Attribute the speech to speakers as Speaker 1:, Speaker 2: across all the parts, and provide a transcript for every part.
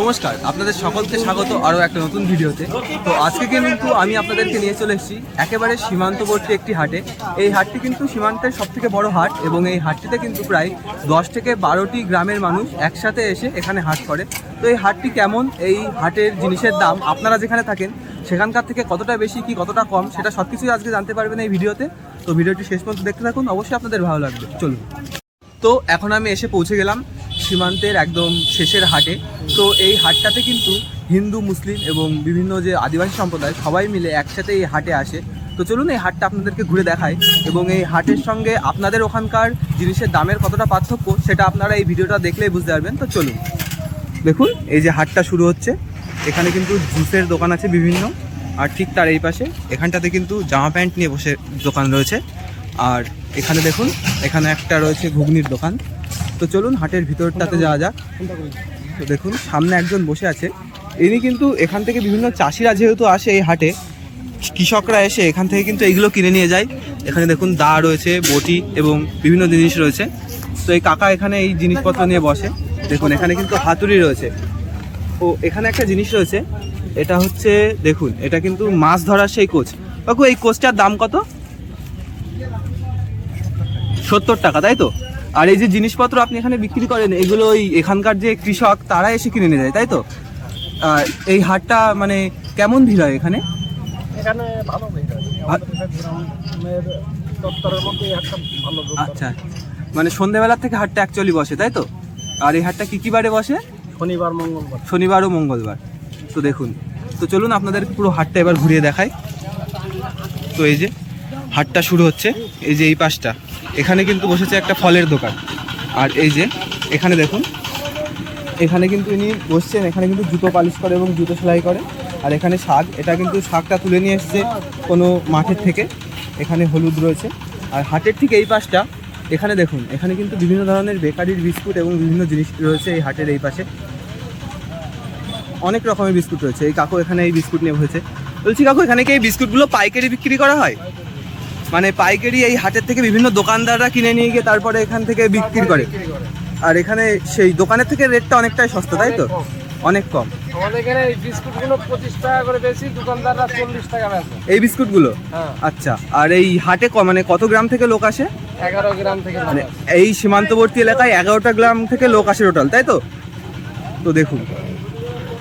Speaker 1: নমস্কার, আপনাদের সকলকে স্বাগত আরও একটা নতুন ভিডিওতে। তো আজকে কিন্তু আমি আপনাদেরকে নিয়ে চলে এসেছি একেবারে সীমান্তবর্তী একটি হাটে। এই হাটটি কিন্তু সীমান্তের সবথেকে বড় হাট এবং এই হাটটিতে কিন্তু প্রায় 10 থেকে 12টি গ্রামের মানুষ একসাথে এসে এখানে হাট করে। তো এই হাটটি কেমন, এই হাটের জিনিসের দাম আপনারা যেখানে থাকেন সেখানকার থেকে কতটা বেশি কি কতটা কম সেটা সব কিছুই আজকে জানতে পারবেন এই ভিডিওতে। তো ভিডিওটি শেষ পর্যন্ত দেখতে থাকুন, অবশ্যই আপনাদের ভালো লাগবে। চলুন। তো এখন আমি এসে পৌঁছে গেলাম সীমান্তের একদম শেষের হাটে। তো এই হাটটাতে কিন্তু হিন্দু, মুসলিম এবং বিভিন্ন যে আদিবাসী সম্প্রদায় সবাই মিলে একসাথে এই হাটে আসে। তো চলুন এই হাটটা আপনাদেরকে ঘুরে দেখাই এবং এই হাটের সঙ্গে আপনাদের ওখানকার জিনিসের দামের কতটা পার্থক্য সেটা আপনারা এই ভিডিওটা দেখলেই বুঝতে পারবেন। তো চলুন। দেখুন এই যে হাটটা শুরু হচ্ছে, এখানে কিন্তু জুসের দোকান আছে বিভিন্ন, আর ঠিক তার এই পাশে এখানটাতে কিন্তু জামা প্যান্ট নিয়ে বসে দোকান রয়েছে। আর এখানে দেখুন এখানে একটা রয়েছে ঘুগনির দোকান। তো চলুন হাটের ভিতরটাতে যাওয়া যাক। তো দেখুন সামনে একজন বসে আছে, ইনি কিন্তু এখান থেকে বিভিন্ন চাষিরা যেহেতু আসে এই হাটে, কৃষকরা এসে এখান থেকে কিন্তু এইগুলো কিনে নিয়ে যায়। এখানে দেখুন দা রয়েছে, বটি এবং বিভিন্ন জিনিস রয়েছে। তো এই কাকা এখানে এই জিনিসপত্র নিয়ে বসে। দেখুন এখানে কিন্তু হাতুড়ি রয়েছে। ও এখানে একটা জিনিস রয়েছে, এটা হচ্ছে দেখুন এটা কিন্তু মাছ ধরার সেই কোচ। কাকু এই কোচটার দাম কত? 70 টাকা, তাই তো? আর এই যে জিনিসপত্র আপনি এখানে বিক্রি করেন এগুলো ওই এখানকার যে কৃষক তারা এসে কিনে নিয়ে যায়, তাই তো? এই হাটটা মানে কেমন ভিড় হয় এখানে?
Speaker 2: এখানে ভালো ভিড় হয়। গ্রামের দপ্তরের মধ্যে এই হাটটা ভালো।
Speaker 1: আচ্ছা, মানে সন্ধ্যেবেলা থেকে হাটটা অ্যাকচুয়ালি বসে, তাই তো? আর এই হাটটা কি বারে বসে?
Speaker 2: শনিবার, মঙ্গলবার।
Speaker 1: শনিবার ও মঙ্গলবার। তো দেখুন, তো চলুন আপনাদের পুরো হাটটা এবার ঘুরিয়ে দেখাই। তো এই যে হাটটা শুরু হচ্ছে, এই যে এই পাশটা এখানে কিন্তু বসেছে একটা ফলের দোকান। আর এই যে এখানে দেখুন এখানে কিন্তু ইনি বসছেন, এখানে কিন্তু জুতো পালিশ করে এবং জুতো সেলাই করে। আর এখানে শাক, এটা কিন্তু শাকটা তুলে নিয়ে এসছে কোনো মাঠের থেকে। এখানে হলুদ রয়েছে। আর হাটের ঠিক এই পাশটা এখানে দেখুন এখানে কিন্তু বিভিন্ন ধরনের বেকারির বিস্কুট এবং বিভিন্ন জিনিস রয়েছে। এই হাটের এই পাশে অনেক রকমের বিস্কুট রয়েছে। এই কাকু এখানে এই বিস্কুট নিয়ে বসেছে। বলছি কাকু এখানে কি এই বিস্কুটগুলো পাইকারি বিক্রি করা হয়? মানে পাইকারি এই হাটের থেকে বিভিন্ন দোকানদাররা কিনে নিয়ে গিয়ে তারপরে এখান থেকে বিক্রি করে। আর এখানে সেই দোকানের থেকে রেটটা অনেকটাই সস্তা, তাই তো? অনেক কম।
Speaker 2: আমাদের এখানে এই বিস্কুটগুলো 25 টাকা করে বেশি, দোকানদাররা 40 টাকা বেচে
Speaker 1: এই বিস্কুটগুলো? আচ্ছা। আর এই হাটে মানে কত গ্রাম থেকে লোক আসে?
Speaker 2: 11 গ্রাম থেকে।
Speaker 1: মানে এই সীমান্তবর্তী এলাকায় 11টা গ্রাম থেকে লোক আসে টোটাল, তাই তো? তো দেখুন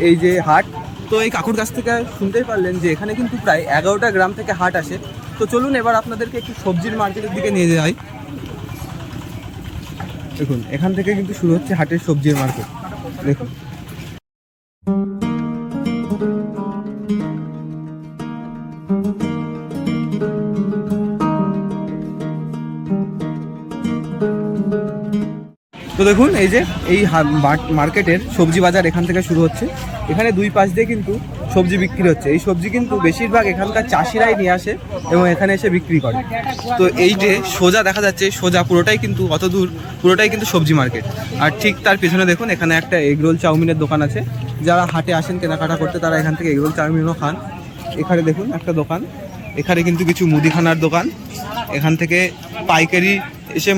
Speaker 1: এই যে হাট, তো এই কাকুর কাছ থেকে শুনতেই পারলেন যে এখানে কিন্তু প্রায় 11টা গ্রাম থেকে হাট আসে। তো চলুন এবার আপনাদেরকে একটু সবজির মার্কেটের দিকে নিয়ে যাই। দেখুন এখান থেকে কিন্তু শুরু হচ্ছে হাটের সবজির মার্কেট। দেখুন তো দেখুন এই যে এই মার্কেটের সবজি বাজার এখান থেকে শুরু হচ্ছে। এখানে দুই পাশ দিয়ে কিন্তু সবজি বিক্রি হচ্ছে। এই সবজি কিন্তু বেশিরভাগ এখানকার চাষিরাই নিয়ে আসে এবং এখানে এসে বিক্রি করে। তো এই যে সোজা দেখা যাচ্ছে, সোজা পুরোটাই কিন্তু অত দূর পুরোটাই কিন্তু সবজি মার্কেট। আর ঠিক তার পেছনে দেখুন এখানে একটা এগরোল চাউমিনের দোকান আছে। যারা হাটে আসেন কেনাকাটা করতে তারা এখান থেকে এগরোল চাউমিনও খান। এখানে দেখুন একটা দোকান, এখানে কিন্তু কিছু মুদিখানার দোকান। এখান থেকে পাইকারি এসে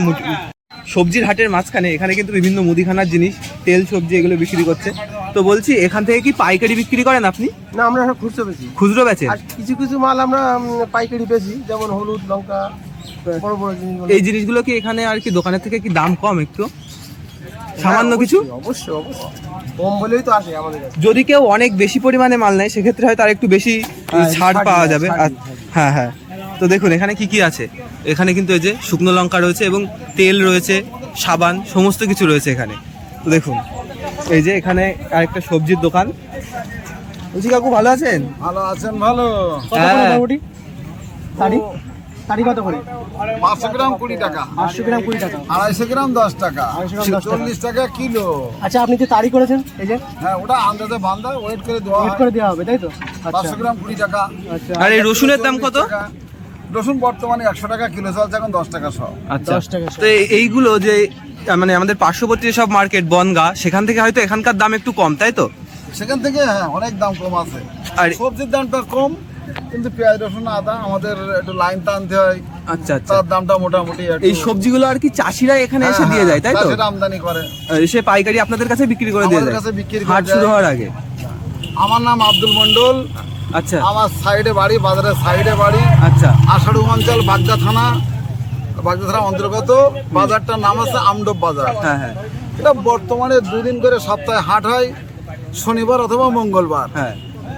Speaker 1: সবজির হাটের মাঝখানে এখানে কিন্তু বিভিন্ন মুদিখানার জিনিস, তেল, সবজি এগুলো বিক্রি করছে। তো বলছি এখান থেকে কি পাইকারি বিক্রি করেন আপনি?
Speaker 2: না, আমরা খুচরো বেচি।
Speaker 1: খুচরো বেচেন?
Speaker 2: আর কিছু কিছু মাল আমরা পাইকারি বেচি, যেমন হলুদ, লঙ্কা, বড় বড় জিনিস।
Speaker 1: এই জিনিসগুলো কি এখানে আর কি দোকানের থেকে কি দাম কম একটু সামান্য কিছু?
Speaker 2: অবশ্যই অবশ্যই কম বলেই তো আসে আমাদের কাছে।
Speaker 1: যদি কেউ অনেক বেশি পরিমাণে মাল নেয় সেক্ষেত্রে হয়তো আর একটু বেশি ছাড় পাওয়া যাবে। হ্যাঁ হ্যাঁ। তো দেখুন এখানে কি কি আছে। এখানে কিন্তু এই যে শুকনো লঙ্কা রয়েছে এবং তেল রয়েছে, সাবান, সমস্ত কিছু রয়েছে এখানে। তো দেখুন এই যে এখানে আরেকটা সবজির দোকান। বলছি কাকু ভালো আছেন?
Speaker 2: ভালো আছেন? ভালো।
Speaker 1: হ্যাঁ।
Speaker 2: মোটামুটি তারি কত করে? 500 গ্রাম 20 টাকা। 500 গ্রাম 20 টাকা। 250 গ্রাম 10 টাকা। 40 টাকা কিলো।
Speaker 3: আচ্ছা, আপনি যে তারি করেছেন এই যে,
Speaker 2: হ্যাঁ, ওটা আন্দাজে বান্ধা ওয়েট করে দেওয়া
Speaker 3: হবে তাই তো?
Speaker 2: 500 গ্রাম 20 টাকা।
Speaker 3: আচ্ছা,
Speaker 1: আর এই রসুনের দাম কত?
Speaker 2: রসুন বর্তমানে 100 টাকা কিলো চলছে, এখন 10 টাকা সব।
Speaker 1: আচ্ছা
Speaker 3: 10 টাকা।
Speaker 1: তো এইগুলো যে মানে আমাদের পার্শ্ববর্তী সব মার্কেট বনগা, সেখান থেকে হয়তো এখানকার দাম একটু কম, তাই তো?
Speaker 2: সেখান থেকে হ্যাঁ অনেক দাম কম আছে।
Speaker 1: আর
Speaker 2: সবজির দামটা কম, কিন্তু পেঁয়াজ রসুন আদা আমাদের একটু লাইন টানতে হয়,
Speaker 1: আচ্ছা আচ্ছা।
Speaker 2: তার দামটা মোটামুটি একটু-
Speaker 1: এই সবজিগুলো আর কি চাষিরা এখানে এসে দিয়ে যায়, তাই তো?
Speaker 2: সেটা আমদানি করে,
Speaker 1: এসে পাইকারি আপনাদের কাছে বিক্রি করে দিয়ে
Speaker 2: আমাদের
Speaker 1: যায়
Speaker 2: কাছে বিক্রি করে
Speaker 1: হাট
Speaker 2: দেয়।
Speaker 1: শুরু হওয়ার আগে।
Speaker 2: আমার নাম আব্দুল মন্ডল।
Speaker 1: আচ্ছা
Speaker 2: আমার সাইডে বাড়ি, বাজারের সাইডে বাড়ি,
Speaker 1: আচ্ছা।
Speaker 2: আষাঢ় অঞ্চল, বাগদা থানা অন্তর্গত। বাজারটার নাম আছে আমডব বাজার।
Speaker 1: হ্যাঁ হ্যাঁ
Speaker 2: এটা বর্তমানে 2 দিন করে সপ্তাহে হাট হয়, শনিবার অথবা মঙ্গলবার।
Speaker 1: হ্যাঁ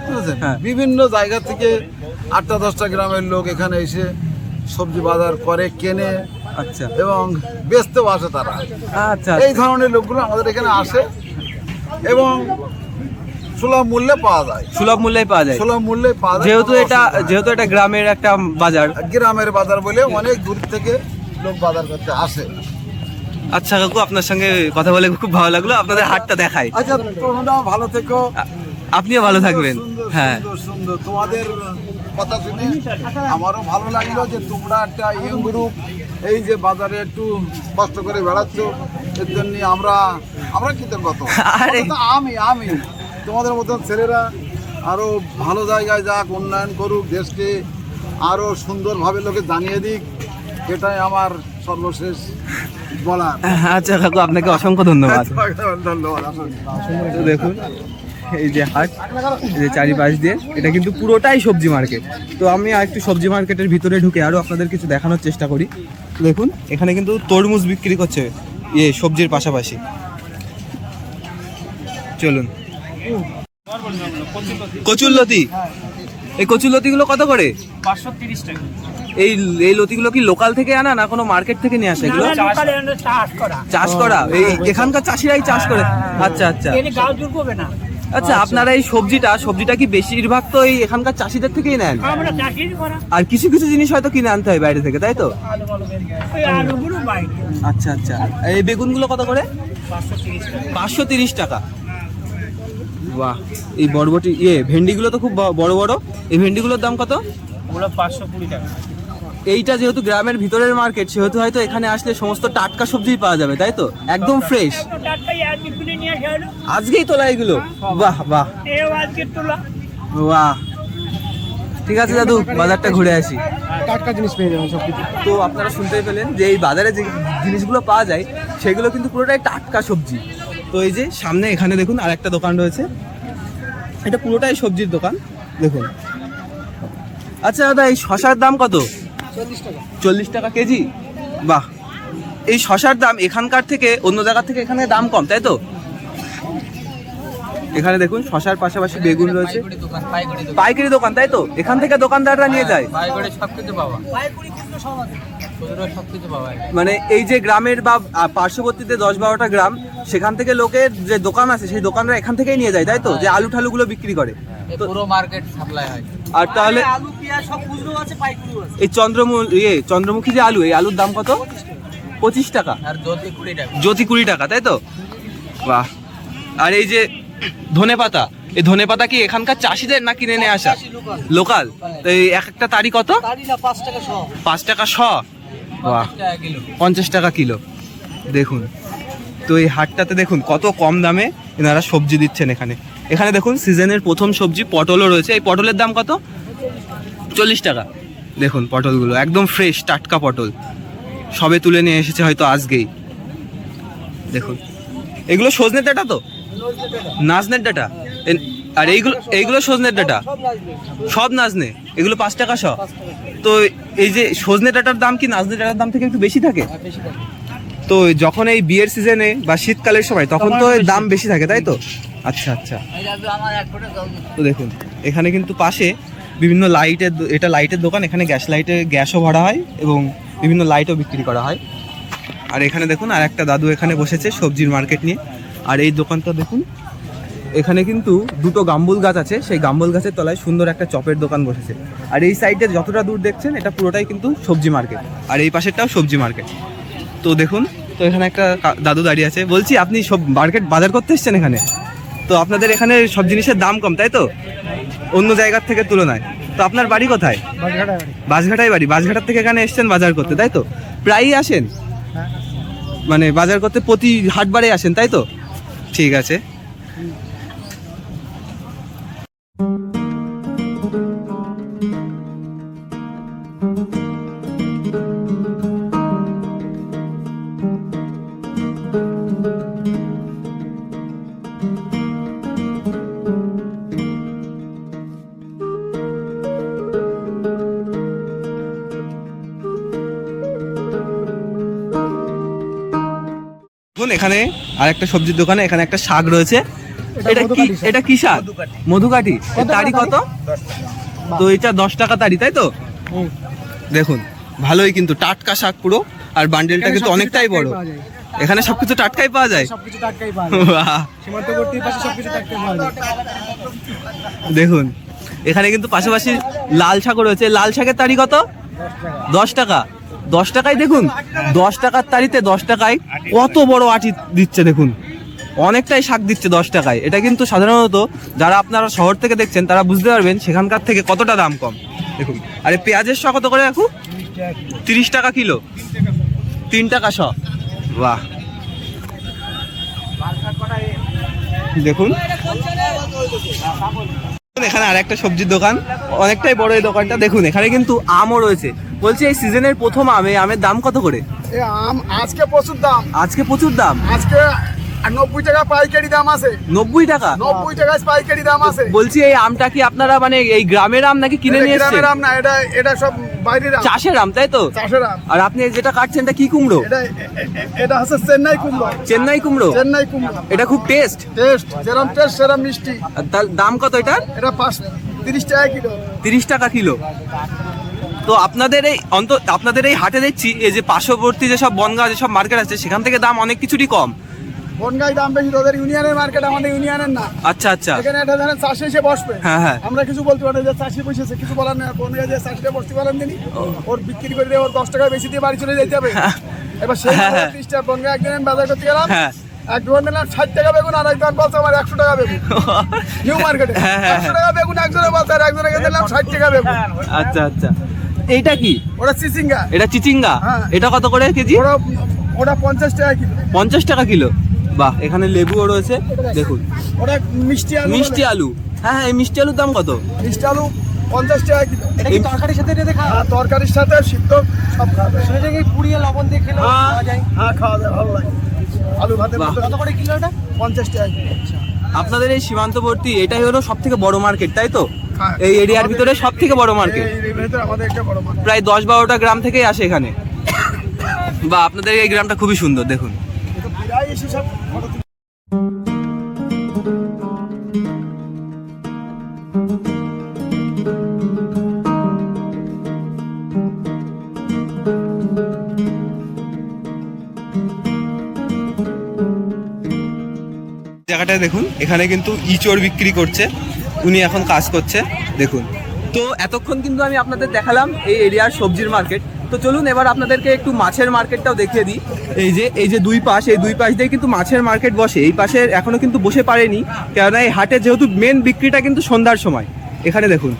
Speaker 2: বুঝেছেন?
Speaker 1: হ্যাঁ।
Speaker 2: বিভিন্ন জায়গা থেকে 8টা-10টা গ্রামের লোক এখানে এসে সবজি বাজার করে, কেনে
Speaker 1: আচ্ছা
Speaker 2: এবং বেচতেও আসে তারা।
Speaker 1: আচ্ছা।
Speaker 2: এই ধরনের লোকগুলো আমাদের এখানে আসে এবং সুলভ মূল্যে পাওয়া যায়।
Speaker 1: সুলভ মূল্যে পাওয়া যায়,
Speaker 2: সুলভ মূল্যে পাওয়া যায়।
Speaker 1: যেহেতু এটা গ্রামের একটা বাজার।
Speaker 2: গ্রামের বাজার বলে অনেক দূর থেকে লোক বাজার করতে আসে।
Speaker 1: আচ্ছা কাকু, আপনার সঙ্গে কথা বলে খুব ভালো লাগলো। আপনাদের হাটটা দেখাই।
Speaker 2: আচ্ছা, তোমরাও ভালো থেকো।
Speaker 1: আপনিও ভালো থাকবেন।
Speaker 2: সুন্দর,
Speaker 1: হ্যাঁ
Speaker 2: সুন্দর, সুন্দর। তোমাদের কথা শুনে আমারও ভালো লাগলো যে তোমরা একটা ইয়ং গ্রুপ এই যে বাজারে একটু কষ্ট করে বেড়াচ্ছ, এর জন্য আমরা কৃতজ্ঞ।
Speaker 1: আরে।
Speaker 2: আমি তোমাদের মতন ছেলেরা আরো ভালো জায়গায় যাক, উন্নয়ন করুক, দেশকে আরো সুন্দরভাবে লোকে জানিয়ে দিক, এটাই আমার সর্বশেষ বলার।
Speaker 1: আচ্ছা কাকু, আপনাকে অসংখ্য ধন্যবাদ।
Speaker 2: ধন্যবাদ।
Speaker 1: তো দেখুন এই যে হাট, এই যে চারিপাশ দিয়ে, এটা কিন্তু পুরোটাই সবজি মার্কেট। তো আমি আর একটু সবজি মার্কেটের ভিতরে ঢুকে আরও আপনাদের কিছু দেখানোর চেষ্টা করি। দেখুন এখানে কিন্তু তরমুজ বিক্রি করছে সবজির পাশাপাশি। চলুন। কচুরলতি, এই কচুরলতিগুলো কত করে?
Speaker 3: 530 টাকা।
Speaker 1: এই লতিগুলো কি লোকাল থেকে আনা না কোনো মার্কেট থেকে নিয়ে আসে? এগুলো চাষ করা, এই এখানকার চাষিরাই চাষ করে। আচ্ছা আচ্ছা আচ্ছা। আপনারা এই সবজিটা কি বেশিরভাগ তো এই এখানকার চাষিদের থেকেই নেন? আর কিছু কিছু জিনিস হয়তো কিনে আনতে হয় বাইরে থেকে, তাই তো? আচ্ছা আচ্ছা। এই বেগুনগুলো কত করে? 530 টাকা। বাহ, এই বরবটি ভেন্ডিগুলো তো খুব বড় বড়। এই ভেন্ডিগুলোর দাম কত?
Speaker 3: 520 টাকা।
Speaker 1: এইটা যেহেতু গ্রামের ভিতরের মার্কেট, সেহেতু হয়তো এখানে আসলে সমস্ত টাটকা সবজি পাওয়া যাবে, তাই তো? একদম ফ্রেশ, আজকেই তোলা এগুলো। বাহ বাহ বাহ। ঠিক আছে দাদু, বাজারটা ঘুরে আসি।
Speaker 3: টাটকা জিনিস পেয়ে যাবেন সব কিছু।
Speaker 1: তো আপনারা শুনতেই পেলেন যে এই বাজারে যে জিনিসগুলো পাওয়া যায় সেগুলো কিন্তু পুরোটাই টাটকা সবজি। তো এই যে সামনে এখানে দেখুন আর একটা দোকান রয়েছে, এটা পুরোটাই সবজির দোকান। দেখুন। আচ্ছা দাদা, এই শসার দাম কত?
Speaker 3: 40 টাকা।
Speaker 1: 40 টাকা কেজি। বাহ, এই শসার দাম এখানকার থেকে অন্য জায়গা থেকে এখানে দাম কম, তাই তো? এখানে দেখুন শসার পাশাপাশি বেগুন রয়েছে। পাইকারি দোকান, তাই তো? এখান থেকে দোকানদাররা নিয়ে যায়। মানে এই যে গ্রামের বা পার্শ্ববর্তীতে 10-12টা গ্রাম, সেখান থেকে লোকের যে দোকান আছে সেই দোকানরা এখান থেকেই নিয়ে যায়, তাই তো? যে আলু ঠালুগুলো বিক্রি করে।
Speaker 4: পুরো মার্কেট সাপ্লাই হয়।
Speaker 1: আর তাহলে
Speaker 3: আলু পেঁয়াজ সব খুচরো আছে, পাইকারিও আছে।
Speaker 1: এই চন্দ্রমুখী যে আলু, এই আলুর দাম কত? 25 টাকা।
Speaker 4: আর জ্যোতি 20 টাকা।
Speaker 1: জ্যোতি 20 টাকা, তাই তো? বাহ। আর এই যে ধনেপাতা, এই ধনেপাতা কি এখানকার চাষিদের না কিনে নিয়ে আসা? লোকাল। তো এই একটা তারি কত?
Speaker 3: তারি না 5 টাকা সহ।
Speaker 1: 5 টাকা শ। বাহ,
Speaker 4: 50 টাকা কিলো।
Speaker 1: 50 টাকা কিলো। দেখুন তো এই হাটটাতে দেখুন কত কম দামে এনারা সবজি দিচ্ছেন এখানে। এখানে দেখুন সিজনের প্রথম সবজি পটলও রয়েছে। এই পটলের দাম কত? 40 টাকা। দেখুন পটলগুলো একদম ফ্রেশ টাটকা পটল, সবে তুলে নিয়ে এসেছে হয়তো আজকেই। দেখুন এগুলো সজনের ডাঁটা তো? নাজনের ডাঁটা। আর এইগুলো সজনের ডাঁটা? সব নাজনে। এগুলো 5 টাকা শ। তো এই যে সজনে ডাঁটার দাম কি নাজনে ডাঁটার দাম থেকে একটু বেশি থাকে? তো যখন এই বিয়ের সিজনে বা শীতকালের সময় তখন তো এর দাম বেশি থাকে, তাই তো? আচ্ছা আচ্ছা। তো দেখুন এখানে কিন্তু পাশে বিভিন্ন এটা লাইটের দোকান। এখানে গ্যাসও ভরা হয় এবং বিভিন্ন লাইটও বিক্রি করা হয়। আর এখানে দেখুন আর একটা দাদু এখানে বসেছে সবজির মার্কেট নিয়ে। আর এই দোকানটা দেখুন, এখানে কিন্তু দুটো গাম্বুল গাছ আছে, সেই গাম্বুল গাছের তলায় সুন্দর একটা চপের দোকান বসেছে। আর এই সাইডে যতটা দূর দেখছেন এটা পুরোটাই কিন্তু সবজি মার্কেট, আর এই পাশেরটাও সবজি মার্কেট। তো দেখুন, তো এখানে একটা দাদু দাঁড়িয়ে আছে। বলছি আপনি সব মার্কেট বাজার করতে এসছেন এখানে? তো আপনাদের এখানে সব জিনিসের দাম কম, তাই তো, অন্য জায়গার থেকে তুলনায়? তো আপনার বাড়ি কোথায়? বাঁশঘাটায় বাড়ি। বাঁশঘাটার থেকে এখানে এসছেন বাজার করতে, তাই তো? প্রায়ই আসেন মানে বাজার করতে, প্রতি হাটবারে আসেন, তাই তো? ঠিক আছে। দেখুন এখানে আর একটা সবজির দোকানে এখানে একটা শাক রয়েছে। এটা কি শাক? মধুকাঠি। এর তারি কত? তো এটা 10 টাকা তারি, তাই তো? দেখুন ভালোই কিন্তু টাটকা শাক পুরো, আর বান্ডেলটা কিন্তু অনেকটাই বড়। এখানে সবকিছু টাটকাই পাওয়া যায়।
Speaker 3: সবকিছু টাটকাই পাওয়া যায়।
Speaker 1: বাহ!
Speaker 3: সীমান্তবর্তী পাশে সবকিছু টাটকাই পাওয়া যায়।
Speaker 1: দেখুন এখানে কিন্তু পাশাপাশি লাল শাকও রয়েছে। লাল শাকের তারি কত? 10 টাকা। 10 টাকায় দেখুন, 10 টাকার তারিতে 10 টাকায় কত বড় আটি দিচ্ছে। দেখুন অনেকটাই শাক দিচ্ছে 10 টাকায়। এটা কিন্তু সাধারণত যারা আপনারা শহর থেকে দেখছেন তারা বুঝতে পারবেন সেখানকার থেকে কতটা দাম কম। দেখুন, আরে পেঁয়াজের শ কত করে এখন? 30 টাকা কিলো, 3 টাকা শ। বাহ! দেখুন এখানে আর একটা সবজির দোকান, অনেকটাই বড় এই দোকানটা। দেখুন এখানে কিন্তু আমও রয়েছে। বলছি এই সিজনের প্রথম আম, এই আমের দাম কত করে?
Speaker 2: এই আম আজকে প্রচুর দাম।
Speaker 1: আজকে প্রচুর দাম।
Speaker 2: আজকে 90 টাকা পাইকারি দাম আছে।
Speaker 1: 90 টাকা?
Speaker 2: 90 টাকায় পাইকারি দাম আছে।
Speaker 1: বলছি এই আমটা কি আপনারা মানে এই গ্রামের আম নাকি কিনে নিয়ে এসেছেন?
Speaker 2: গ্রামের আম না, এটা সব বাইরের আম,
Speaker 1: চাষের আম, তাই তো?
Speaker 2: চাষের আম।
Speaker 1: আর আপনি যেটা কাটছেন এটা কি কুমড়ো?
Speaker 2: এটা হচ্ছে চেন্নাই কুমড়ো।
Speaker 1: চেন্নাই কুমড়ো?
Speaker 2: চেন্নাই কুমড়ো।
Speaker 1: এটা খুব টেস্ট।
Speaker 2: যেরকম টেস্ট সেরকম মিষ্টি।
Speaker 1: আর তার দাম কত এটার?
Speaker 2: এটা 30 টাকা কিলো।
Speaker 1: 30 টাকা কিলো। তো আপনাদের এই আপনাদের এই হাটে দেখছি এই যে পার্শ্ববর্তী যেসব বনগাঁ যেসব মার্কেট আছে সেখান থেকে দাম অনেক কিছুরই কম।
Speaker 2: বনগাঁয় দাম বেশি, ওদের ইউনিয়নের মার্কেট, আমাদের ইউনিয়নের না।
Speaker 1: আচ্ছা আচ্ছা।
Speaker 2: এখানে একটা ধরেন চাষি এসে বসবে,
Speaker 1: হ্যাঁ হ্যাঁ।
Speaker 2: আমরা কিছু বলতে পারি যে চাষি বসেছে, কিছু বলার নেই। বনগাঁয় যে চাষিটা বসতে পারেন তিনি, ওর বিক্রি করে দিয়ে ওর 10 টাকা বেশি দিয়ে বাড়ি চলে যেতে হবে। এবার সেই 30 টাকা বনগাঁ একদিন আমি বাজার করতে গেলাম,
Speaker 1: হ্যাঁ।
Speaker 2: এক দোকান নিলাম 60 টাকা বেগুন, আর এক দোকান বলছে আমার 100 টাকা বেগুন। নিউ মার্কেটে 100 টাকা বেগুন একজনে বলছে, আর একজনে দিলাম 60 টাকা বেগুন।
Speaker 1: আচ্ছা আচ্ছা। এইটা কি?
Speaker 2: ওটা চিচিঙ্গা।
Speaker 1: এটা চিচিঙ্গা?
Speaker 2: হ্যাঁ।
Speaker 1: এটা কত করে কেজি?
Speaker 2: ওটা 50 টাকা কিলো।
Speaker 1: 50 টাকা কিলো। বাহ! এখানে লেবুও রয়েছে দেখুন।
Speaker 2: ওটা মিষ্টি আলু।
Speaker 1: মিষ্টি আলু? হ্যাঁ হ্যাঁ। এই মিষ্টি আলুর দাম কত?
Speaker 2: মিষ্টি আলু 50 টাকা কিলো।
Speaker 3: এটা কি তরকারির সাথে এটা খাওয়া?
Speaker 2: তরকারির সাথে সিদ্ধ সব খাওয়া যায়।
Speaker 3: সেটাকে পুড়িয়ে লবণ দিয়ে খেলে খাওয়া যায়।
Speaker 2: হ্যাঁ, খাওয়া যায়, ভালো লাগে। আলু ভাতে
Speaker 1: বাহ।
Speaker 3: কত করে কিলো এটা?
Speaker 2: 50 টাকা কিলো।
Speaker 1: আপনাদের এই সীমান্তবর্তী এটাই হলো সব থেকে বড় মার্কেট, তাই তো?
Speaker 2: হ্যাঁ।
Speaker 1: এই এরিয়ার ভিতরে সব থেকে বড় মার্কেট।
Speaker 2: এই ভেতরে আমাদের একটা বড় মার্কেট।
Speaker 1: প্রায় 10-12টা গ্রাম থেকেই আসে এখানে। বা আপনাদের এই গ্রামটা খুবই সুন্দর দেখুন।
Speaker 2: প্রায় এসে সব ফটো তুলে।
Speaker 1: জায়গাটা দেখুন, এখানে কিন্তু ইঁচড় বিক্রি করছে, উনি এখন কাজ করছে দেখুন। তো এতক্ষণ কিন্তু আমি আপনাদের দেখালাম এই এরিয়ার সবজির মার্কেট। তো চলুন এবার আপনাদেরকে একটু মাছের মার্কেটটাও দেখিয়ে দিই। এই যে দুই পাশ দিয়ে কিন্তু মাছের মার্কেট বসে। এই পাশে এখনো কিন্তু বসে পারেনি, কেননা এই হাটে যেহেতু মেন বিক্রিটা কিন্তু সন্ধ্যার সময়। এখানে দেখুন।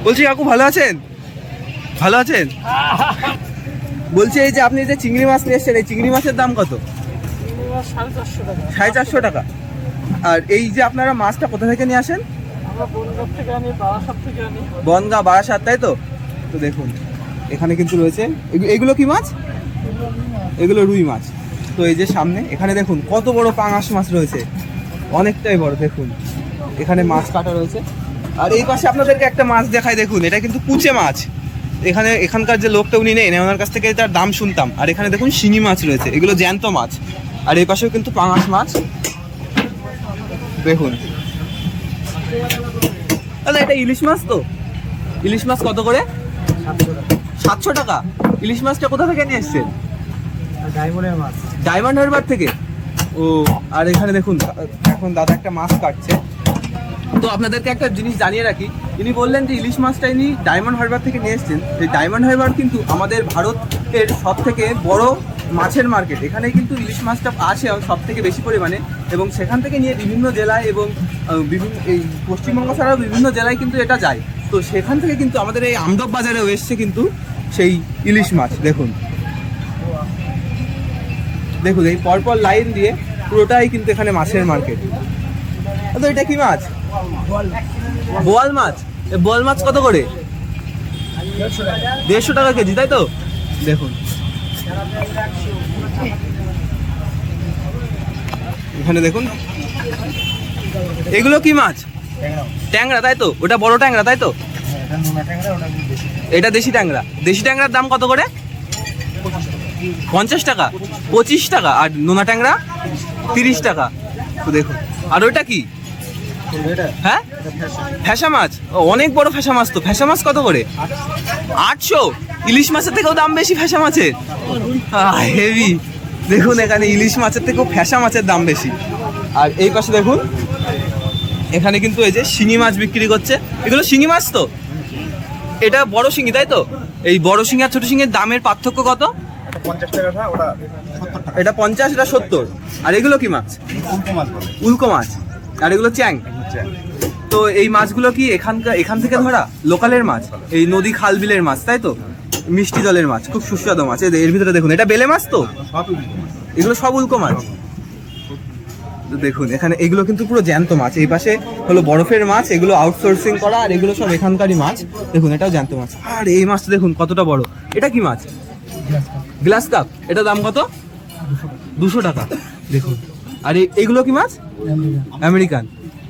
Speaker 1: বলছি কাকু ভালো আছেন? ভালো আছেন? বলছি এই যে আপনি যে চিংড়ি মাছ নিয়ে এসছেন, এই চিংড়ি মাছের দাম কত?
Speaker 3: 450 টাকা।
Speaker 1: 450 টাকা। আর এই যে আপনারা মাছটা কোথা থেকে নিয়ে আসেন?
Speaker 3: আমরা বনগাঁ থেকে আনি, বারাসাত থেকে আনি।
Speaker 1: বনগাঁ, বারাসাত, তাই তো? তো দেখুন এখানে কিন্তু রয়েছে এগুলো কি মাছ? এগুলো রুই মাছ। তো এই যে সামনে এখানে দেখুন কত বড় পাঙাশ মাছ রয়েছে, অনেকটাই বড়। দেখুন এখানে মাছ কাটা রয়েছে। আর এই পাশে আপনাদেরকে একটা মাছ দেখায়, দেখুন এটা কিন্তু কুচে মাছ। এখানকার যে লোকটা উনি নেন, ওনার কাছ থেকে তার দাম শুনতাম। আর এখানে দেখুন শিঙি মাছ রয়েছে, এগুলো জ্যান্ত মাছ। আর এই পাশেও কিন্তু পাঙাশ মাছ দেখুন। দাদা এটা ইলিশ মাছ তো? ইলিশ মাছ কত করে? 700 টাকা। ইলিশ মাছটা কোথা থেকে নিয়ে এসছেন?
Speaker 3: ডায়মন্ডের মাছ।
Speaker 1: ডায়মন্ড হারবার থেকে? ও আর এখানে দেখুন এখন দাদা একটা মাছ কাটছে। তো আপনাদেরকে একটা জিনিস জানিয়ে রাখি, ইনি বললেন যে ইলিশ মাছটা ইনি ডায়মন্ড হারবার থেকে নিয়ে এসেছেন। এই ডায়মন্ড হারবার কিন্তু আমাদের ভারতের সব থেকে বড় মাছের মার্কেট। এখানে কিন্তু ইলিশ মাছটা আসে সব থেকে বেশি পরিমাণে, এবং সেখান থেকে নিয়ে বিভিন্ন জেলায় এবং বিভিন্ন এই পশ্চিমবঙ্গ ছাড়াও বিভিন্ন জেলায় কিন্তু এটা যায়। তো সেখান থেকে কিন্তু আমাদের এই আমডব বাজারেও এসছে কিন্তু সেই ইলিশ মাছ। দেখুন দেখুন এই পরপর লাইন দিয়ে পুরোটাই কিন্তু এখানে মাছের মার্কেট। তো এটা কি মাছ? বোয়াল মাছ। এই বোয়াল মাছ কত করে? 150 টাকা কেজি, তাই তো? দেখুন এখানে দেখুন এগুলো কি মাছ? ট্যাংরা, তাই তো? ওটা বড় ট্যাংরা, তাই তো? এটা দেশি ট্যাংরা। দেশি ট্যাংরার দাম কত করে? 50 টাকা, 25 টাকা। আর নোনা ট্যাংরা 30 টাকা। তো দেখুন আর ওইটা কি? হ্যাঁ, ফ্যাসা মাছ। ও, অনেক বড় ফ্যাসা মাছ। তো ফ্যাসা মাছ কত করে? 800। ইলিশ মাছের থেকেও দাম বেশি ফ্যাসা মাছের। হেভি। দেখুন এখানে ইলিশ মাছের থেকেও ফ্যাসা মাছের দাম বেশি। আর এই পাশে দেখুন এখানে কিন্তু এই যে শিঙি মাছ বিক্রি করছে। এগুলো শিঙি মাছ তো? এটা বড় শিঙি, তাই তো? এই বড় শিঙি আর ছোট শিঙির দামের পার্থক্য কত? এটা 50, এটা 70। আর এগুলো কি মাছ? উল্কো মাছ। আর এগুলো চ্যাং। তো এই মাছগুলো কি এখান থেকে ধরা লোকালের মাছ? এই নদী খাল বিলের মাছ, তাই তো? মিষ্টি জলের মাছ, খুব সুস্বাদু মাছ। এর ভিতরে দেখুন এটা বেলে মাছ তো? এগুলো সব উল্কো মাছ। তো দেখুন এখানে এগুলো কিন্তু পুরো জ্যান্ত মাছ। এই পাশে হলো বরফের মাছ, এগুলো আউটসোর্সিং করা, আর এগুলো সব এখানকারই মাছ। দেখুন এটাও জ্যান্ত মাছ। আর এই মাছটা দেখুন কতটা বড়। এটা কি মাছ? Glass cup. এটা দাম কত? 200 টাকা। দেখুন আর এইগুলো কি মাছ? আমেরিকান।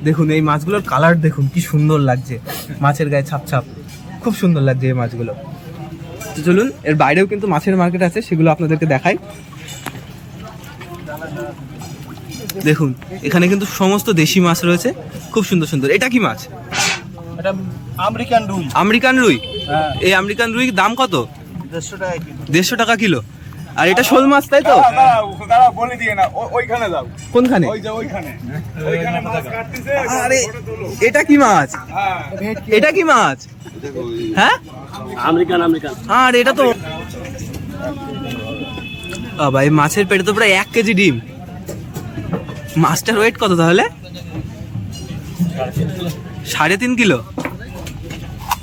Speaker 1: দেখুন এই মাছগুলোর কালার দেখুন কি সুন্দর লাগছে, মাছের গায়ে ছাপ ছাপ, খুব সুন্দর লাগছে এই মাছগুলো। তো চলুন এর বাইরেও কিন্তু মাছের মার্কেট আছে, সেগুলো আপনাদেরকে দেখাই। দেখুন এখানে কিন্তু সমস্ত দেশি মাছ রয়েছে, খুব সুন্দর সুন্দর। এটা কি মাছ?
Speaker 3: এটা আমেরিকান রুই।
Speaker 1: আমেরিকান রুই।
Speaker 3: হ্যাঁ।
Speaker 1: এই আমেরিকান রুই দাম কত?
Speaker 3: 150 টাকা কিলো।
Speaker 1: 150 টাকা কিলো। আর এটা শোল মাছ, তাই তো?
Speaker 2: দাঁড়াও বলে দিয়ে না, ওইখানে যাও।
Speaker 1: কোনখানে?
Speaker 2: ওই যে ওইখানে মাছ কাটতেছে।
Speaker 1: আরে এটা কি মাছ? এটা কি মাছ? হ্যাঁ,
Speaker 3: আমেরিকান।
Speaker 1: আর এটা তো বাবা, এই মাছের পেটে তো প্রায় 1 কেজি ডিম। মাছটার ওয়েট কত তাহলে? 3.5 কিলো।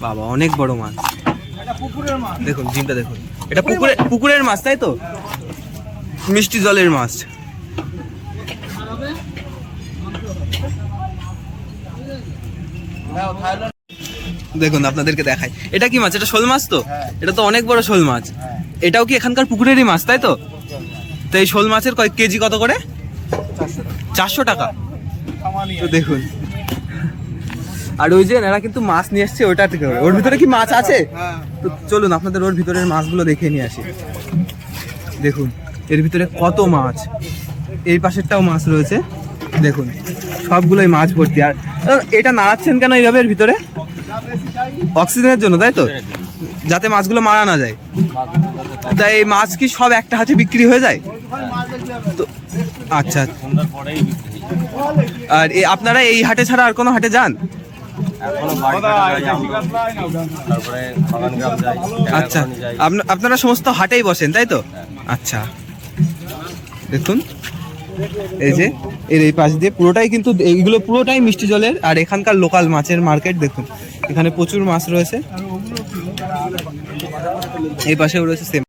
Speaker 1: বাবা অনেক বড় মাছ। দেখুন ডিমটা দেখুন। এটা পুকুরের মাছ, তাই তো? মিষ্টি জলের মাছ। দেখুন আপনাদেরকে দেখাই, এটা কি মাছ? এটা শোল মাছ তো? এটা তো অনেক বড় শোল মাছ। এটাও কি এখানকার পুকুরেরই মাছ, তাই তো? তো এই শোল মাছের কেজি কত করে? 400 টাকা। তো দেখুন আর ওই যে এরা কিন্তু মাছ নিয়ে এসছে ওটা থেকে। ওর ভিতরে কি মাছ আছে? তো চলুন আপনাদের ওর ভিতরের মাছগুলো দেখে নিয়ে আসি। দেখুন এর ভিতরে কত মাছ। এই পাশেরটাও মাছ রয়েছে। দেখুন সবগুলোই মাছ ভর্তি। আর এটা নাড়াচ্ছেন কেন এইভাবে এর ভিতরে? অক্সিজেনের জন্য, তাই তো? যাতে মাছগুলো মারা না যায়। তাই এই মাছ কি সব একটা হাটে বিক্রি হয়ে যায়? তো আচ্ছা। আর আপনারা এই হাটে ছাড়া আর কোনো হাটে যান? আচ্ছা, আপনারা সমস্ত হাটেই বসেন, তাই তো? আচ্ছা দেখুন এই যে এর এই পাশ দিয়ে পুরোটাই কিন্তু এইগুলো পুরোটাই মিষ্টি জলের আর এখানকার লোকাল মাছের মার্কেট। দেখুন এখানে প্রচুর মাছ রয়েছে। এই পাশেও রয়েছে সেম।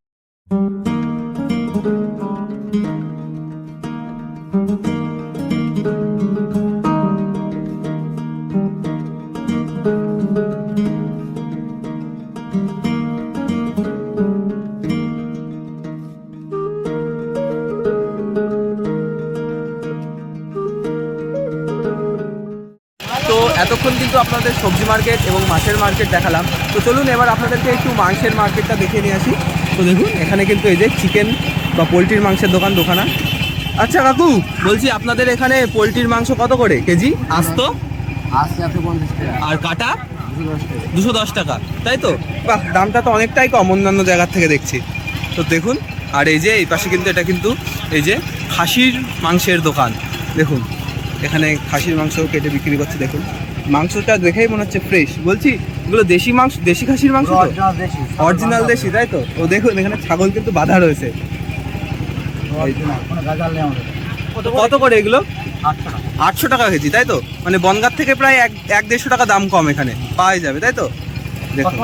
Speaker 1: তো এতক্ষণ কিন্তু আপনাদের সবজি মার্কেট এবং মাছের মার্কেট দেখালাম। তো চলুন এবার আপনাদেরকে একটু মাংসের মার্কেটটা দেখে নিয়ে আসি। তো দেখুন এখানে কিন্তু এই যে চিকেন বা পোলট্রির মাংসের দোকানা। আচ্ছা কাকু, বলছি আপনাদের এখানে পোলট্রির মাংস কত করে কেজি? আস্ত আর কাটা 210 টাকা, তাই তো? বাহ, দামটা তো অনেকটাই কম অন্যান্য জায়গার থেকে দেখছি। তো দেখুন আর এই যে এই পাশে কিন্তু এটা কিন্তু এই যে খাসির মাংসের দোকান। দেখুন এখানে খাসির মাংস কেটে বিক্রি করছে। দেখুন মাংসটা দেখেই মনে হচ্ছে ফ্রেশ। বলছি এগুলো দেশি মাংস, দেশি খাসির মাংস তো? অরিজিনাল দেশি, তাই তো? ও দেখুন এখানে ছাগল কিন্তু বাঁধা রয়েছে। কত করে এগুলো? 800 টাকা কেজি, তাই তো? মানে বনগাঁ থেকে প্রায় 1-150 টাকা দাম কম এখানে পাওয়া যাবে, তাই তো? দেখুন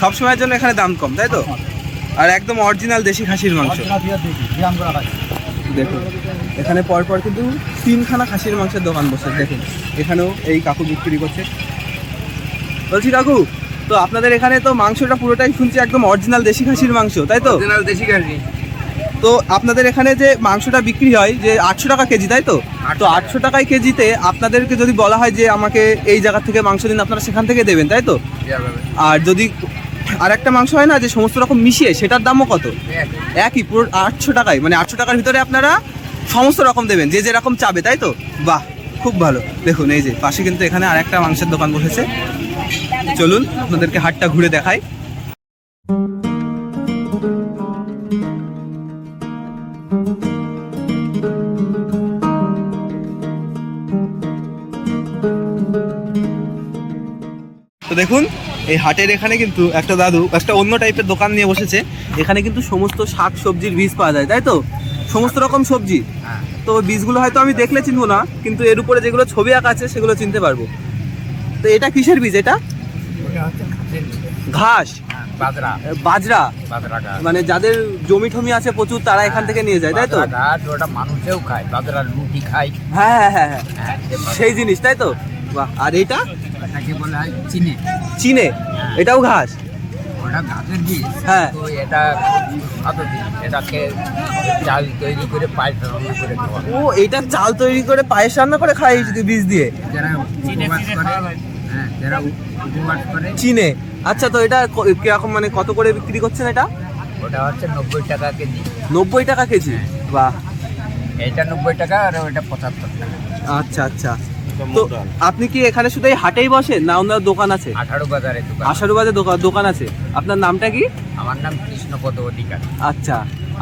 Speaker 1: সবসময়ের জন্য এখানে দাম কম, তাই তো? আর একদম অরিজিনাল দেশি খাসির মাংস। দেখুন এখানে পরপর কিন্তু 3খানা খাসির মাংসের দোকান বসে। দেখুন এখানেও এই কাকু বিক্রি করছে। বলছি কাকু, তো আপনাদের এখানে তো মাংসটা পুরোটাই শুনছি একদম অরিজিনাল দেশি খাসির মাংস, তাই তো?
Speaker 4: অরিজিনাল দেশি খাসি।
Speaker 1: তো আপনাদের এখানে যে মাংসটা বিক্রি হয় যে 800 টাকা কেজি, তাই তো? তো 800 টাকায় কেজিতে আপনাদেরকে যদি বলা হয় যে আমাকে এই জায়গা থেকে মাংস দিন, আপনারা সেখান থেকে দেবেন, তাই তো? আর যদি আর একটা মাংস হয় না যে সমস্ত রকম মিশিয়ে, সেটার দামও কত? একই, পুরো 800 টাকায়। মানে 800 টাকার ভিতরে আপনারা সমস্ত রকম দেবেন, যে যেরকম চাবে, তাই তো? বাহ, খুব ভালো। দেখুন এই যে পাশে কিন্তু এখানে আর একটা মাংসের দোকান বসেছে। চলুন আপনাদেরকে হাটটা ঘুরে দেখাই। তো দেখুন এই হাটের এখানে কিন্তু একটা দাদু একটা অন্য টাইপের দোকান নিয়ে বসেছে। এখানে কিন্তু সমস্ত শাক সবজির বীজ পাওয়া যায়, তাই তো? সমস্ত রকম সবজি। তো বীজগুলো হয়তো আমি দেখলে চিনবো না, কিন্তু এর উপরে যেগুলো ছবি আঁকা আছে সেগুলো চিনতে পারবো। তো এটা কিসের বীজ? এটা ঘাস, বাজরা। মানে যাদের জমি টমি আছে প্রচুর, তারা এখান থেকে নিয়ে যায়, তাই তো?
Speaker 4: ওটা মানুষেও খায়, বাজরা রুটি খায়।
Speaker 1: হ্যাঁ হ্যাঁ হ্যাঁ হ্যাঁ, সেই জিনিস, তাই তো? বাহ। আর এইটা
Speaker 4: এটাকে বলা হয় চিনে।
Speaker 1: চিনে, এটাও ঘাস?
Speaker 4: ওটা ঘাসের বীজ।
Speaker 1: হ্যাঁ।
Speaker 4: তো এটা ভালো বীজ, এটাকে চাল তৈরি করে পায়েস রান্না করে খাওয়া।
Speaker 1: ও, এটা চাল তৈরি করে পায়েস রান্না করে খায় এই বীজ দিয়ে?
Speaker 4: যারা উপবাস করে, হ্যাঁ, যারা উপবাস করে।
Speaker 1: চিনে, আচ্ছা। তো এটা কিরকম, মানে কত করে বিক্রি করছেন এটা?
Speaker 4: ওটা হচ্ছে 90 টাকা কেজি।
Speaker 1: 90 টাকা কেজি? বাহ।
Speaker 4: এটা 90 টাকা আর ওটা 75 টাকা।
Speaker 1: আচ্ছা আচ্ছা। তো আপনি কি এখানে শুধু এই হাটেই বসেন না অন্য দোকান আছে?
Speaker 4: 18 বাজারে দোকান।
Speaker 1: আশারু বাজারে দোকান আছে। আপনার নামটা কি?
Speaker 4: আমার নাম কৃষ্ণপদ অধিকারী।
Speaker 1: আচ্ছা,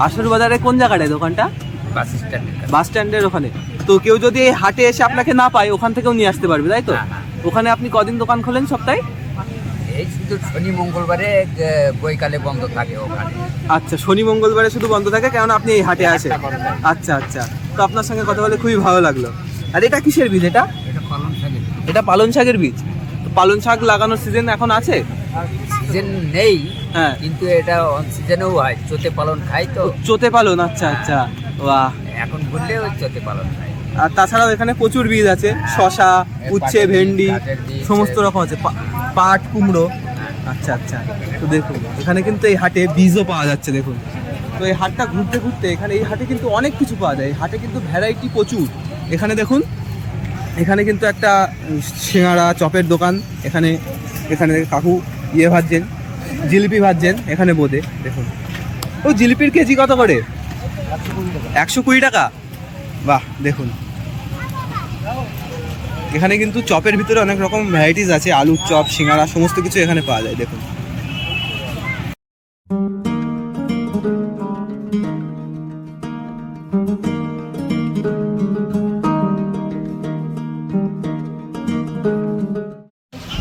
Speaker 1: আশারু বাজারে কোন জায়গাটায় দোকানটা?
Speaker 4: বাস স্ট্যান্ডের কাছে।
Speaker 1: বাস স্ট্যান্ডের ওখানে। তো কেউ যদি এই হাটে এসে আপনাকে না পায়, ওখান থেকেও নিয়ে আসতে পারবে, তাই তো?
Speaker 4: হ্যাঁ, হ্যাঁ।
Speaker 1: ওখানে আপনি কদিন দোকান খোলেন সপ্তাহে?
Speaker 4: এই শুধু শনি মঙ্গলবারে বৈকালে বন্ধ থাকে ওখানে।
Speaker 1: আচ্ছা, শনি মঙ্গলবারে শুধু বন্ধ থাকে, কারণ আপনি এই হাটে আসেন। আচ্ছা আচ্ছা। তো আপনার সঙ্গে কথা বলে খুবই ভালো লাগলো। আর এটা কিসের বীজ? এটা
Speaker 4: এটা পালং শাকের।
Speaker 1: এটা পালং শাকের বীজ। তো পালং শাক লাগানোর সিজন এখন আছে?
Speaker 4: সিজন নেই,
Speaker 1: হ্যাঁ,
Speaker 4: কিন্তু এটা অন সিজনেও হয়। চোতে পালন খাই তো।
Speaker 1: চোতে পালন, আচ্ছা আচ্ছা। বাহ।
Speaker 4: এখন বললে ওই চোতে পালন খাই।
Speaker 1: আর তাছাড়াও এখানে প্রচুর বীজ আছে, শশা, উচ্ছে, ভেন্ডি, সমস্ত রকম আছে, পাট, কুমড়ো। আচ্ছা আচ্ছা। তো দেখুন এখানে কিন্তু এই হাটে বীজও পাওয়া যাচ্ছে। দেখুন, তো এই হাটটা ঘুরতে ঘুরতে এখানে এই হাটে কিন্তু অনেক কিছু পাওয়া যায়। এই হাটে কিন্তু ভ্যারাইটি প্রচুর। এখানে দেখুন, এখানে কিন্তু একটা সিঙ্গাড়া চপের দোকান। এখানে এখানে কাকু ইয়ে ভাজছেন, জিলিপি ভাজছেন এখানে বোধে। দেখুন, ও জিলিপির কেজি কত করে? 120 টাকা? বাহ। দেখুন এখানে কিন্তু চপের ভিতরে অনেক রকম ভ্যারাইটিস আছে, আলুর চপ, সিঙ্গাড়া, সমস্ত কিছু এখানে পাওয়া যায়। দেখুন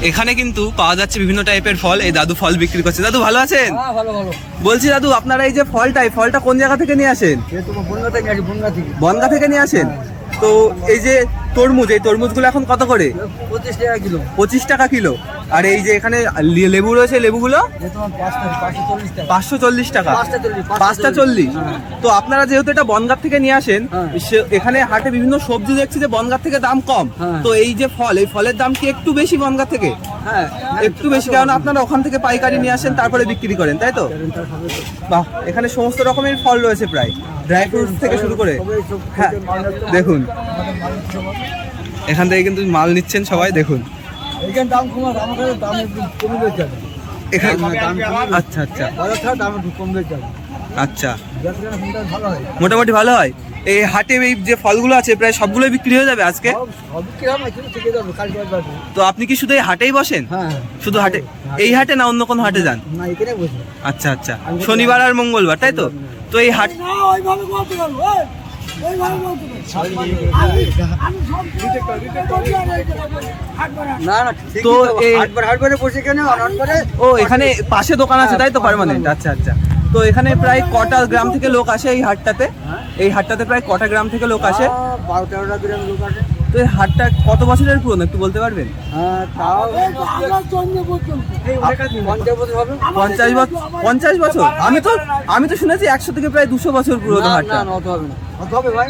Speaker 1: এখানে কিন্তু পাওয়া যাচ্ছে বিভিন্ন টাইপের ফল। এই দাদু ফল বিক্রি করছে। দাদু ভালো আছেন?
Speaker 3: ভালো ভালো।
Speaker 1: বলছি দাদু, আপনারা এই যে ফলটা কোন জায়গা থেকে নিয়ে আসেন?
Speaker 3: বনগা থেকে আসি,
Speaker 1: বনগা থেকে নিয়ে আসেন। তো এই যে এই তরমুজগুলো এখন কত করে?
Speaker 3: 25 টাকা কিলো।
Speaker 1: 25 টাকা কিলো। আর এই যে এখানে লেবু রয়েছে, লেবুগুলো 540 টাকা। 5টা 40। তো আপনারা যেহেতু এটা বনগাঁ থেকে নিয়ে আসেন, এখানে হাটে বিভিন্ন সবজি দেখছি যে বনগাঁ থেকে দাম কম। তো এই যে এই ফলের দাম কি একটু বেশি বনগাঁ থেকে? হ্যাঁ, একটু বেশি, কারণ আপনারা ওখান থেকে পাইকারি নিয়ে আসেন, তারপরে বিক্রি করেন, তাই তো? বাহ। এখানে সমস্ত রকমের ফল রয়েছে, প্রায় ড্রাই ফ্রুটস থেকে শুরু করে। হ্যাঁ, দেখুন এখান থেকে কিন্তু মাল নিচ্ছেন সবাই। দেখুন
Speaker 3: এখানে দাম কম আছে, আমার কাছে দাম একটু কমে গেছে।
Speaker 1: এখানে আচ্ছা আচ্ছা
Speaker 3: দাম একটু কম গেছে।
Speaker 1: আচ্ছা,
Speaker 3: ভালো হয়,
Speaker 1: মোটামুটি ভালো হয়। এই হাটে এই যে ফলগুলো আছে প্রায় সবগুলো বিক্রি হয়ে যাবে আজকে? তো আপনি কি শুধু এই হাটেই বসেন?
Speaker 3: হ্যাঁ,
Speaker 1: শুধু হাটে? এই হাটে না অন্য কোনো হাটে যান?
Speaker 3: না, এখানে বসে।
Speaker 1: আচ্ছা আচ্ছা, শনিবার আর মঙ্গলবার, তাই তো? তো এই হাট
Speaker 3: না না ঠিক
Speaker 1: তো এই-
Speaker 3: হাটবারে বসে কেন অনার করে
Speaker 1: ও এখানে পাশে দোকান আছে তাই তো পার্মানেন্ট? আচ্ছা আচ্ছা। তো এখানে প্রায় কটা গ্রাম থেকে লোক আসে এই হাটটাতে? এই হাটটাতে প্রায় কটা গ্রাম থেকে লোক আসে?
Speaker 3: 12-13টা গ্রাম লোক আছে।
Speaker 1: তো এই হাটটা কত বছরের পুরনো একটু বলতে পারবেন?
Speaker 3: হ্যাঁ তাও 50 বছর হবে।
Speaker 1: 50 বছর? আমি তো শুনেছি 100 থেকে প্রায় 200 বছর পুরনো
Speaker 3: না
Speaker 1: হাটটা।
Speaker 3: না অত হবে না, অত হবে ভাই,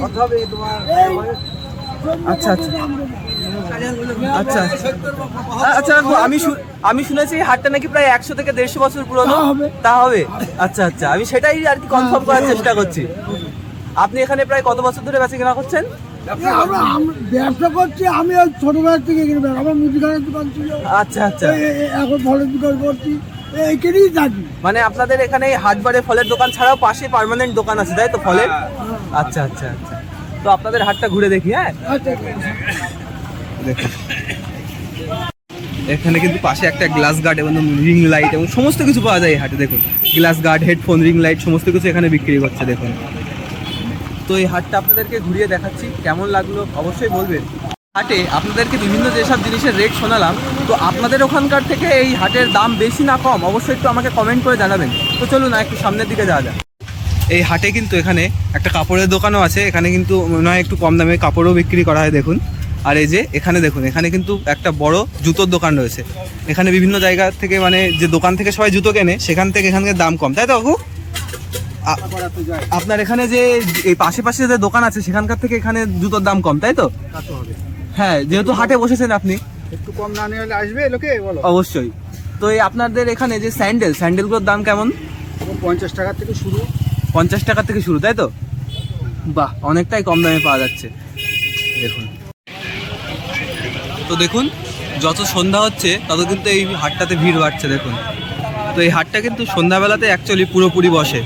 Speaker 3: অত হবে তোমার
Speaker 1: আচ্ছা আচ্ছা আচ্ছা আচ্ছা রাখো। আমি শুনেছি এই হাটটা নাকি প্রায় 100 থেকে 150 বছর পুরনো। তা হবে? আচ্ছা আচ্ছা, আমি সেটাই আর কি কনফার্ম করার চেষ্টা করছি। আপনি এখানে প্রায় কত বছর ধরে বেচা কেনা করছেন?
Speaker 5: ব্যবসা করছি আমি ওই ছোটবেলার থেকে এখানে আমার মুদিখানার দোকান ছিল,
Speaker 1: আচ্ছা আচ্ছা।
Speaker 5: এখন ফলের দোকান করছি, এইখানেই থাকি।
Speaker 1: মানে আপনাদের এখানে এই হাটবারে ফলের দোকান ছাড়াও পাশে পার্মানেন্ট দোকান আছে তাই তো ফলের? আচ্ছা আচ্ছা আচ্ছা। তো আপনাদের হাটটা ঘুরে দেখি। হ্যাঁ
Speaker 5: আচ্ছা
Speaker 1: দেখুন, এখানে কিন্তু পাশে একটা গ্লাস গার্ড এবং রিং লাইট এবং সমস্ত কিছু পাওয়া যায় এই হাটে। দেখুন glass guard, headphone, ring light সমস্ত কিছু এখানে বিক্রি করছে। দেখুন, তো এই হাটটা আপনাদেরকে ঘুরিয়ে দেখাচ্ছি, কেমন লাগলো অবশ্যই বলবেন। হাটে আপনাদেরকে বিভিন্ন যেসব জিনিসের রেট শোনালাম, তো আপনাদের ওখানকার থেকে এই হাটের দাম বেশি না কম অবশ্যই একটু আমাকে কমেন্ট করে জানাবেন। তো চলুন না একটু সামনের দিকে যাওয়া যাক। এই হাটে কিন্তু এখানে একটা কাপড়ের দোকানও আছে, এখানে কিন্তু মনে হয় একটু কম দামে কাপড়ও বিক্রি করা হয়। দেখুন, আর এই যে এখানে দেখুন, এখানে কিন্তু একটা বড় জুতোর দোকান রয়েছে। এখানে বিভিন্ন জায়গা থেকে মানে যে দোকান থেকে সবাই জুতো কেনে সেখান থেকে এখানকার দাম কম, তাই তো কাকু? আপনার এখানে যে এই পাশে পাশে যে দোকান আছে সেখানকার থেকে এখানে জুতোর দাম কম, তাই তো? হ্যাঁ, যেহেতু হাটে বসেছেন আপনি,
Speaker 3: একটু কম না নিয়ে হলে আসবে লোকে বলো।
Speaker 1: অবশ্যই। তো এই আপনাদের এখানে যে স্যান্ডেলগুলোর দাম কেমন?
Speaker 3: 50 টাকা থেকে শুরু।
Speaker 1: 50 টাকা থেকে শুরু, তাই তো? বাহ, অনেকটাই কম দামে পাওয়া যাচ্ছে। দেখুন, তো দেখুন যত সন্ধ্যা হচ্ছে তত কিন্তু এই হাটটাতে ভিড় বাড়ছে। দেখুন, তো এই হাটটা কিন্তু সন্ধ্যাবেলাতে অ্যাকচুয়ালি পুরোপুরি বসে।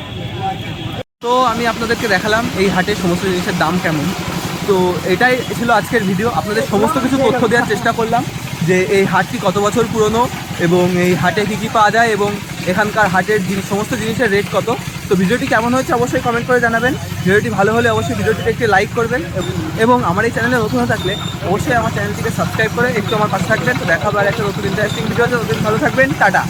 Speaker 1: তো আমি আপনাদেরকে দেখালাম এই হাটে সমস্ত জিনিসের দাম কেমন। তো এটাই ছিল আজকের ভিডিও, আপনাদের সমস্ত কিছু তথ্য দেওয়ার চেষ্টা করলাম যে এই হাটটি কত বছর পুরনো এবং এই হাটে কী কী পাওয়া যায় এবং এখানকার হাটের সমস্ত জিনিসের রেট কত। তো ভিডিওটি কেমন হয়েছে অবশ্যই কমেন্ট করে জানাবেন। ভিডিওটি ভালো হলে অবশ্যই ভিডিওটিতে একটি লাইক করবেন এবং আমার এই চ্যানেলে নতুন হয়ে থাকলে অবশ্যই আমার চ্যানেলটিকে সাবস্ক্রাইব করে একটু আমার পাশে থাকবেন। তো দেখা হবে আর একটা নতুন ইন্টারেস্টিং ভিডিও আছে। ভালো থাকবেন, টাটা।